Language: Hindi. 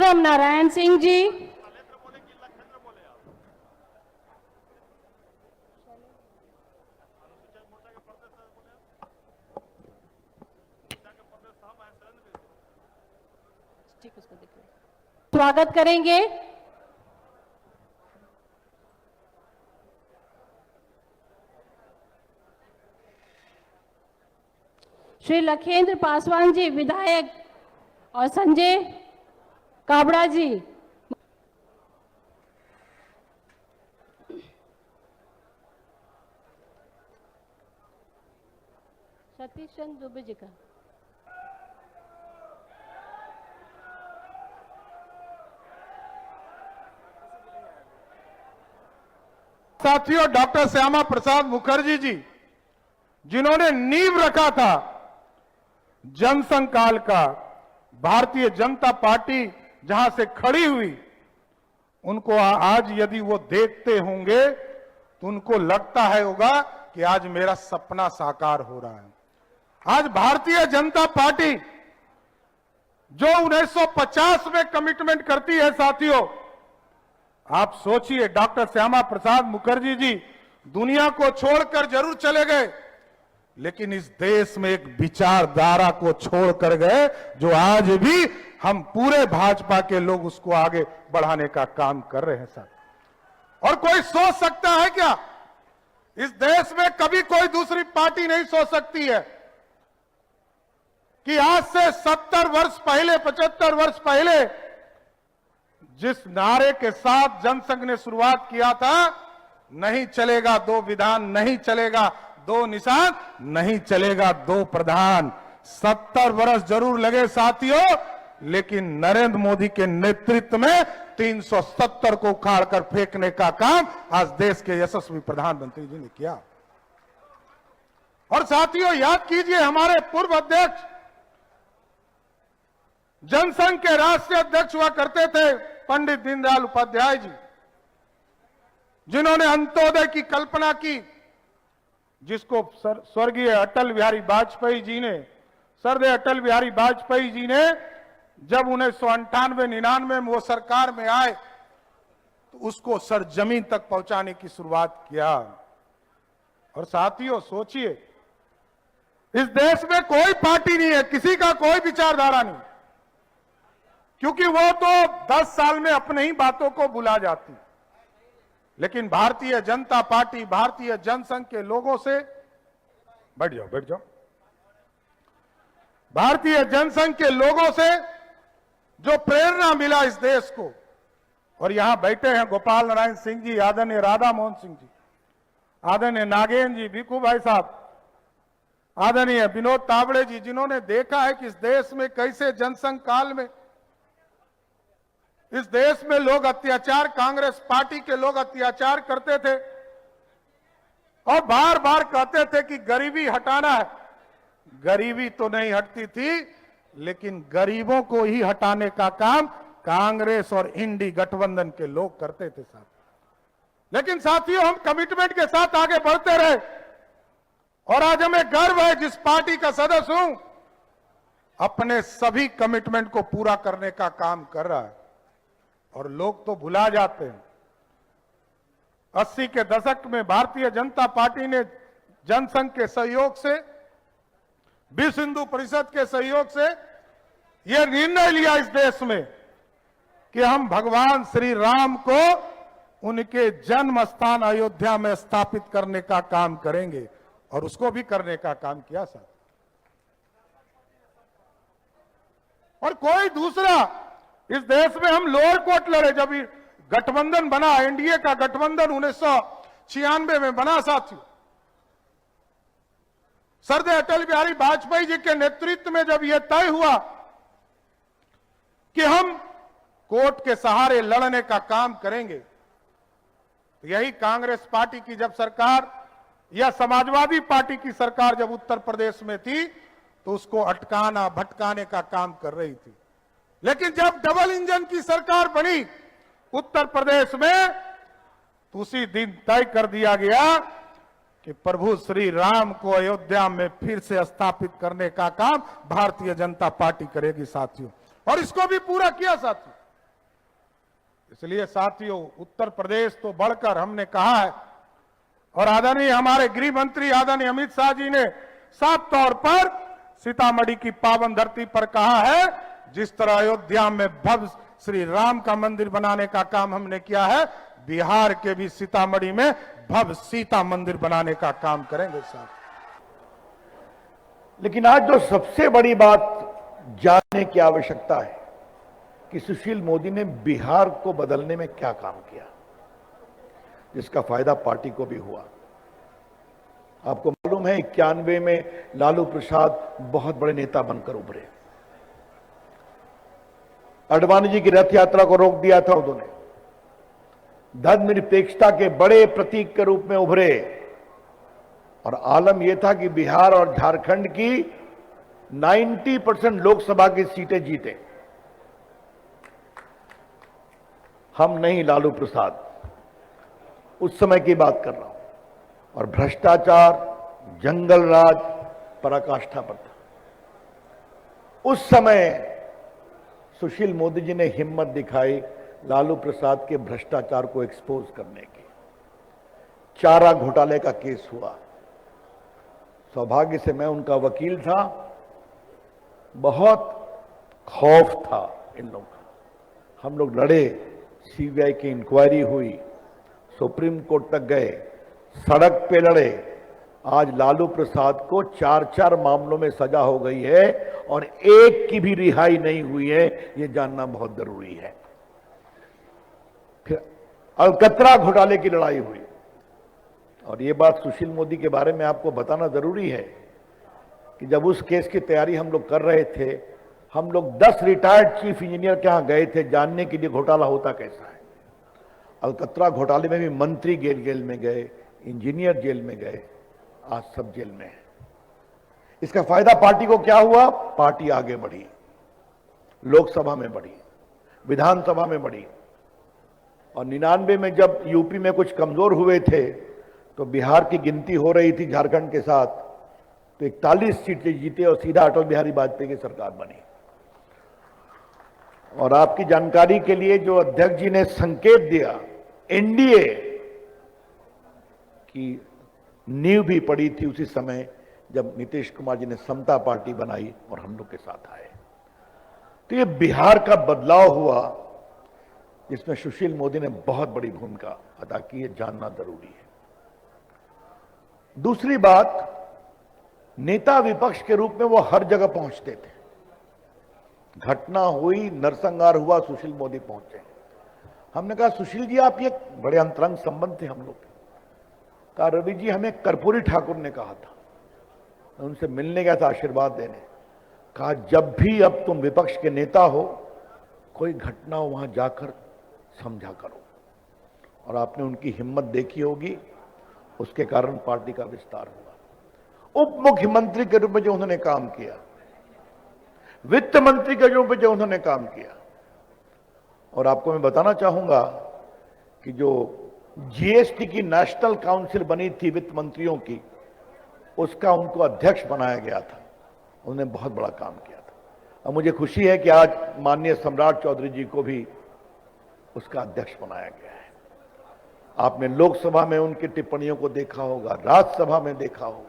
विक्रम नारायण सिंह जी, स्वागत करेंगे। श्री लखेंद्र पासवान जी विधायक और संजय काबड़ा जी, सतीश चंद्र दुबे जी का, साथियों डॉक्टर श्यामा प्रसाद मुखर्जी जी जिन्होंने नींव रखा था जनसंघ काल का, भारतीय जनता पार्टी जहां से खड़ी हुई, उनको आज यदि वो देखते होंगे तो उनको लगता है होगा कि आज मेरा सपना साकार हो रहा है। आज भारतीय जनता पार्टी जो 1950 में कमिटमेंट करती है साथियों, आप सोचिए डॉक्टर श्यामा प्रसाद मुखर्जी जी दुनिया को छोड़कर जरूर चले गए, लेकिन इस देश में एक विचारधारा को छोड़कर गए जो आज भी हम पूरे भाजपा के लोग उसको आगे बढ़ाने का काम कर रहे हैं सर। और कोई सोच सकता है क्या, इस देश में कभी कोई दूसरी पार्टी नहीं सोच सकती है कि आज से 70 वर्ष पहले, 75 वर्ष पहले जिस नारे के साथ जनसंघ ने शुरुआत किया था, नहीं चलेगा दो विधान, नहीं चलेगा दो निशान, नहीं चलेगा दो प्रधान। 70 वर्ष जरूर लगे साथियों, लेकिन नरेंद्र मोदी के नेतृत्व में 370 को उखाड़कर फेंकने का काम आज देश के यशस्वी प्रधानमंत्री जी ने किया। और साथियों याद कीजिए, हमारे पूर्व अध्यक्ष जनसंघ के राष्ट्रीय अध्यक्ष हुआ करते थे पंडित दीनदयाल उपाध्याय जी, जिन्होंने अंत्योदय की कल्पना की, जिसको स्वर्गीय अटल बिहारी वाजपेयी जी ने, सरदेय अटल बिहारी वाजपेयी जी ने जब 1998-99 में वो सरकार में आए तो उसको सरजमीन तक पहुंचाने की शुरुआत किया। और साथियों सोचिए, इस देश में कोई पार्टी नहीं है, किसी का कोई विचारधारा नहीं, क्योंकि वो तो 10 साल में अपने ही बातों को भुला जाती। लेकिन भारतीय जनता पार्टी, भारतीय जनसंघ के लोगों से, बैठ जाओ बैठ जाओ, भारतीय जनसंघ के लोगों से जो प्रेरणा मिला इस देश को, और यहां बैठे हैं गोपाल नारायण सिंह जी, आदरणीय राधा मोहन सिंह जी, आदरणीय नागेंद्र जी, भिखू भाई साहब, आदरणीय विनोद तावड़े जी, जिन्होंने देखा है कि इस देश में कैसे जनसंघ काल में इस देश में लोग अत्याचार, कांग्रेस पार्टी के लोग अत्याचार करते थे और बार बार कहते थे कि गरीबी हटाना है। गरीबी तो नहीं हटती थी, लेकिन गरीबों को ही हटाने का काम कांग्रेस और इंडी गठबंधन के लोग करते थे साथ। लेकिन साथियों हम कमिटमेंट के साथ आगे बढ़ते रहे और आज हमें गर्व है जिस पार्टी का सदस्य हूं, अपने सभी कमिटमेंट को पूरा करने का काम कर रहा है। और लोग तो भुला जाते हैं, 80 के दशक में भारतीय जनता पार्टी ने जनसंघ के सहयोग से, विश्व हिंदू परिषद के सहयोग से यह निर्णय लिया इस देश में कि हम भगवान श्री राम को उनके जन्म स्थान अयोध्या में स्थापित करने का काम करेंगे, और उसको भी करने का काम किया सर। और कोई दूसरा, इस देश में हम लोअर कोर्ट लड़े, जब गठबंधन बना, एनडीए का गठबंधन 1996 में बना साथियों, सरदेय अटल बिहारी वाजपेयी जी के नेतृत्व में जब यह तय हुआ कि हम कोर्ट के सहारे लड़ने का काम करेंगे, तो यही कांग्रेस पार्टी की जब सरकार या समाजवादी पार्टी की सरकार जब उत्तर प्रदेश में थी तो उसको अटकाना भटकाने का काम कर रही थी। लेकिन जब डबल इंजन की सरकार बनी उत्तर प्रदेश में, तो उसी दिन तय कर दिया गया कि प्रभु श्री राम को अयोध्या में फिर से स्थापित करने का काम भारतीय जनता पार्टी करेगी साथियों, और इसको भी पूरा किया साथियों। इसलिए साथियों, उत्तर प्रदेश तो बढ़कर हमने कहा है, और आदरणीय हमारे गृह मंत्री आदरणीय अमित शाह जी ने साफ तौर पर सीतामढ़ी की पावन धरती पर कहा है, जिस तरह अयोध्या में भव्य श्री राम का मंदिर बनाने का काम हमने किया है, बिहार के भी सीतामढ़ी में भव्य सीता मंदिर बनाने का काम करेंगे साहब। लेकिन आज जो सबसे बड़ी बात जानने की आवश्यकता है कि सुशील मोदी ने बिहार को बदलने में क्या काम किया, जिसका फायदा पार्टी को भी हुआ। आपको मालूम है 91 में लालू प्रसाद बहुत बड़े नेता बनकर उभरे। अडवाणी जी की रथ यात्रा को रोक दिया था उन्होंने। धर्मनिरपेक्षता के बड़े प्रतीक के रूप में उभरे, और आलम यह था कि बिहार और झारखंड की 90% लोकसभा की सीटें जीते। हम नहीं, लालू प्रसाद, उस समय की बात कर रहा हूं। और भ्रष्टाचार, जंगल राज पराकाष्ठा पर था। उस समय सुशील मोदी जी ने हिम्मत दिखाई लालू प्रसाद के भ्रष्टाचार को एक्सपोज करने की। चारा घोटाले का केस हुआ। सौभाग्य से मैं उनका वकील था। बहुत खौफ था इन लोगों का। हम लोग लड़े, सीबीआई की इंक्वायरी हुई, सुप्रीम कोर्ट तक गए, सड़क पे लड़े। आज लालू प्रसाद को 4 मामलों में सजा हो गई है और एक की भी रिहाई नहीं हुई है, यह जानना बहुत जरूरी है। फिर अलकतरा घोटाले की लड़ाई हुई, और यह बात सुशील मोदी के बारे में आपको बताना जरूरी है कि जब उस केस की तैयारी हम लोग कर रहे थे, हम लोग 10 रिटायर्ड चीफ इंजीनियर के यहां गए थे जानने के लिए घोटाला होता कैसा है। अलकतरा घोटाले में भी मंत्री जेल में गए, इंजीनियर जेल में गए, आज सब जेल में है। इसका फायदा पार्टी को क्या हुआ? पार्टी आगे बढ़ी, लोकसभा में बढ़ी, विधानसभा में बढ़ी। और 99 में जब यूपी में कुछ कमजोर हुए थे तो बिहार की गिनती हो रही थी झारखंड के साथ, तो 41 सीटें जीते और सीधा अटल बिहारी वाजपेयी की सरकार बनी। और आपकी जानकारी के लिए, जो अध्यक्ष जी ने संकेत दिया, एनडीए की नींव भी पड़ी थी उसी समय जब नीतीश कुमार जी ने समता पार्टी बनाई और हम लोग के साथ आए। तो ये बिहार का बदलाव हुआ, जिसमें सुशील मोदी ने बहुत बड़ी भूमिका अदा की है, जानना जरूरी है। दूसरी बात, नेता विपक्ष के रूप में वो हर जगह पहुंचते थे। घटना हुई, नरसंहार हुआ, सुशील मोदी पहुंचे। हमने कहा, सुशील जी आप, ये बड़े अंतरंग संबंध थे हम लोग के। कहा, रवि जी हमें कर्पूरी ठाकुर ने कहा था, मैं उनसे मिलने गया था आशीर्वाद देने। कहा, जब भी अब तुम विपक्ष के नेता हो, कोई घटना हो वहां जाकर समझा करो। और आपने उनकी हिम्मत देखी होगी, उसके कारण पार्टी का विस्तार हुआ। उप मुख्यमंत्री के रूप में जो उन्होंने काम किया, वित्त मंत्री के रूप में जो उन्होंने काम किया, और आपको मैं बताना चाहूंगा कि जो जीएसटी की नेशनल काउंसिल बनी थी वित्त मंत्रियों की, उसका उनको अध्यक्ष बनाया गया था। उन्होंने बहुत बड़ा काम किया था। और मुझे खुशी है कि आज माननीय सम्राट चौधरी जी को भी उसका अध्यक्ष बनाया गया है। आपने लोकसभा में उनकी टिप्पणियों को देखा होगा, राज्यसभा में देखा होगा।